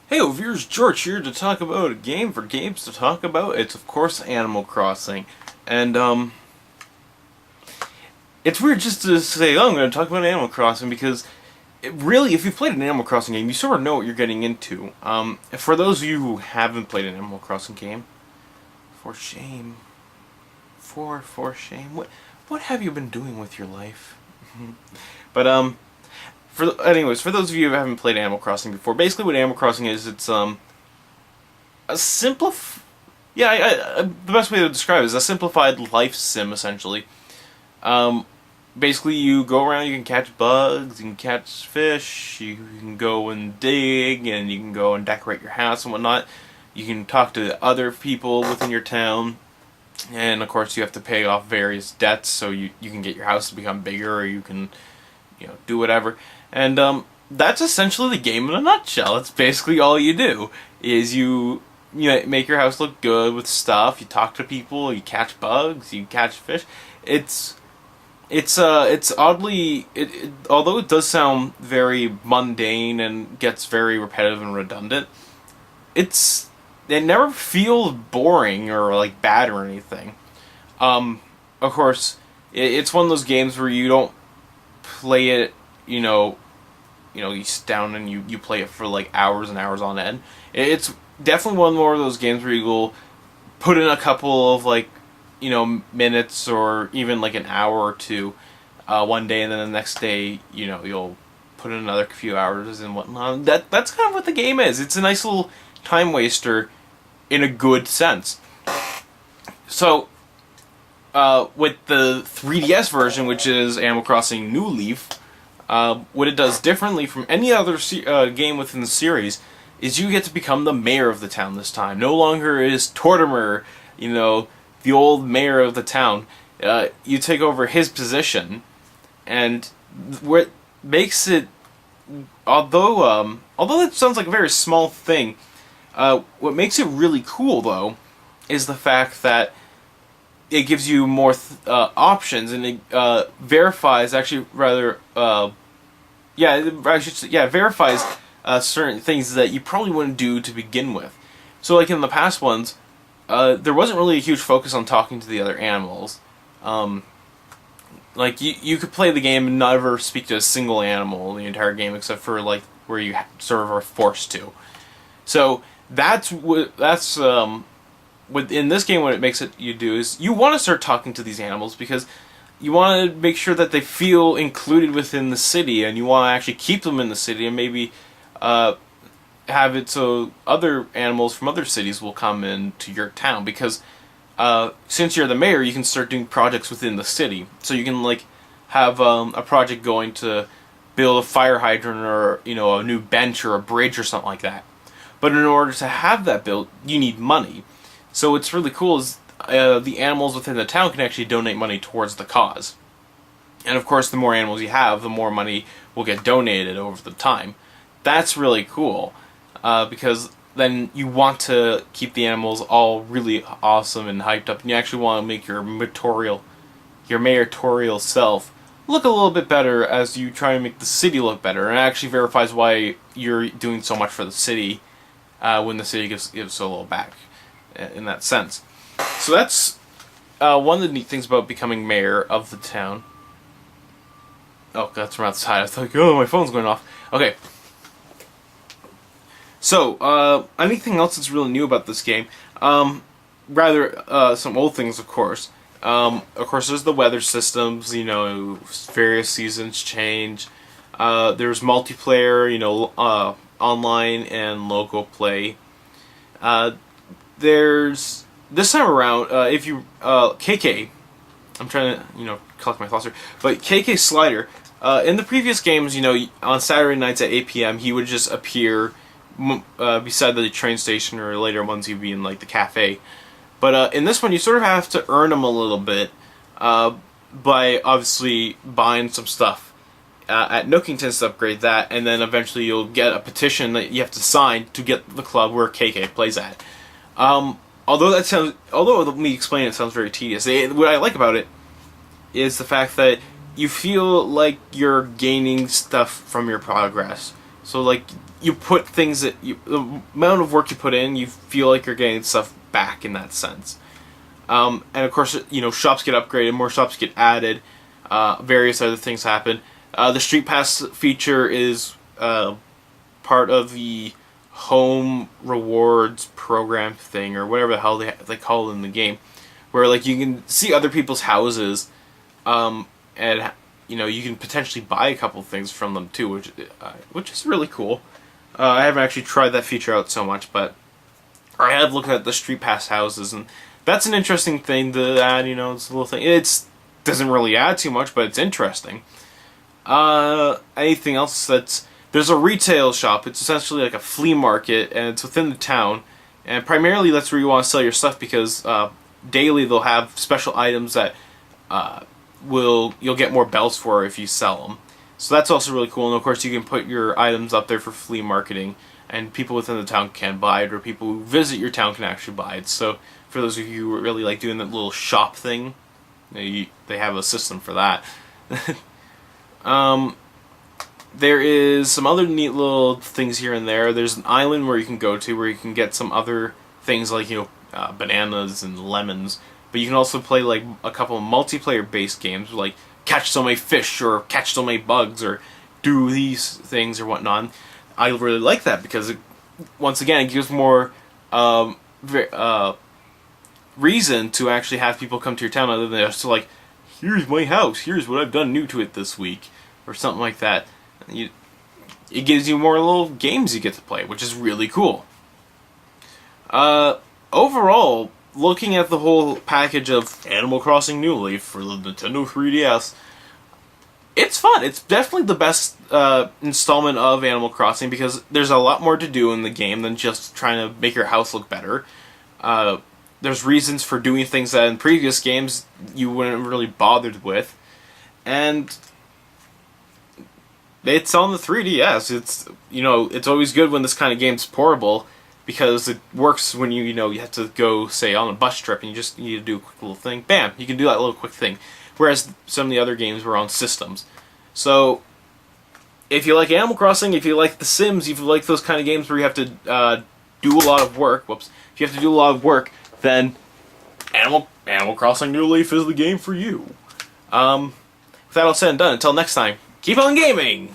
Hey, viewers, George here to talk about a game for games to talk about. It's of course Animal Crossing, and it's weird just to say, oh, I'm going to talk about Animal Crossing because really, if you've played an Animal Crossing game, you sort of know what you're getting into. For those of you who haven't played an Animal Crossing game, for shame, for shame, what have you been doing with your life? But for those of you who haven't played Animal Crossing before, basically what Animal Crossing is, it's a simplif. Yeah, the best way to describe it is a simplified life sim, essentially. Um, Basically, you go around, you can catch bugs, you can catch fish, you can go and dig, and you can go and decorate your house and whatnot. You can talk to other people within your town, and of course, you have to pay off various debts so you can get your house to become bigger, or you can, do whatever. And that's essentially the game in a nutshell. It's basically all you do is make your house look good with stuff. You talk to people. You catch bugs. You catch fish. It's oddly although it does sound very mundane and gets very repetitive and redundant. It never feels boring or like bad or anything. Of course, it's one of those games where you don't play it, you sit down and you play it for like hours and hours on end. It's definitely one more of those games where you will put in a couple of minutes or even like an hour or two one day, and then the next day you'll put in another few hours and whatnot. That's kind of what the game is. It's a nice little time waster in a good sense. So with the 3DS version, which is Animal Crossing New Leaf, what it does differently from any other game within the series is you get to become the mayor of the town this time. No longer is Tortimer, the old mayor of the town. You take over his position, and what makes it, although it sounds like a very small thing, what makes it really cool though is the fact that it gives you more options, and it verifies actually rather verifies certain things that you probably wouldn't do to begin with. So like in the past ones, there wasn't really a huge focus on talking to the other animals. Like you could play the game and never speak to a single animal in the entire game except for like where you sort of are forced to. So that's within this game, what it makes it you do is you want to start talking to these animals because you want to make sure that they feel included within the city, and you want to actually keep them in the city, and maybe have it so other animals from other cities will come into your town, because since you're the mayor, you can start doing projects within the city. So you can have a project going to build a fire hydrant, or a new bench or a bridge or something like that. But in order to have that built, you need money. So what's really cool is the animals within the town can actually donate money towards the cause. And of course, the more animals you have, the more money will get donated over the time. That's really cool, because then you want to keep the animals all really awesome and hyped up, and you actually want to make your mayoral self look a little bit better as you try to make the city look better. And it actually verifies why you're doing so much for the city when the city gives so little back in that sense. So that's one of the neat things about becoming mayor of the town. Oh, that's from outside. I was like, oh, my phone's going off. Okay. So, anything else that's really new about this game? Some old things, of course. Of course, there's the weather systems, various seasons change. There's multiplayer, online and local play. There's, this time around, if you, KK, I'm trying to, collect my thoughts here, but KK Slider, in the previous games, on Saturday nights at 8 p.m., he would just appear beside the train station, or later ones he'd be in like the cafe. But in this one, you sort of have to earn them a little bit by obviously buying some stuff at Nookingtons to upgrade that, and then eventually you'll get a petition that you have to sign to get the club where KK plays at. Although me explaining it sounds very tedious, what I like about it is the fact that you feel like you're gaining stuff from your progress. So like you put things the amount of work you put in, you feel like you're getting stuff back in that sense. And of course, shops get upgraded, more shops get added, various other things happen. The Street Pass feature is part of the home rewards program thing, or whatever the hell they call it in the game, where like you can see other people's houses, and you can potentially buy a couple things from them too, which is really cool. I haven't actually tried that feature out so much, but I have looked at the Street Pass houses, and that's an interesting thing to add. It's a little thing. It doesn't really add too much, but it's interesting. Anything else there's a retail shop. It's essentially like a flea market, and it's within the town. And primarily that's where you want to sell your stuff, because daily they'll have special items that you'll get more bells for if you sell them. So that's also really cool. And of course you can put your items up there for flea marketing, and people within the town can buy it, or people who visit your town can actually buy it. So for those of you who really like doing that little shop thing, they have a system for that. There is some other neat little things here and there. There's an island where you can go to where you can get some other things like bananas and lemons. But you can also play like a couple of multiplayer based games, like catch so many fish or catch so many bugs or do these things or whatnot. I really like that because once again it gives more reason to actually have people come to your town, other than just like, here's my house, here's what I've done new to it this week, or something like that. It gives you more little games you get to play, which is really cool. Overall, looking at the whole package of Animal Crossing New Leaf for the Nintendo 3DS, it's fun. It's definitely the best installment of Animal Crossing, because there's a lot more to do in the game than just trying to make your house look better. There's reasons for doing things that in previous games you wouldn't really bothered with. And it's on the 3DS. It's always good when this kind of game's portable, because it works when you have to go, say, on a bus trip and you just need to do a quick little thing. Bam! You can do that little quick thing. Whereas some of the other games were on systems. So, if you like Animal Crossing, if you like The Sims, if you like those kind of games where you have to do a lot of work, if you have to do a lot of work, then Animal Crossing New Leaf is the game for you. With that all said and done, until next time, keep on gaming!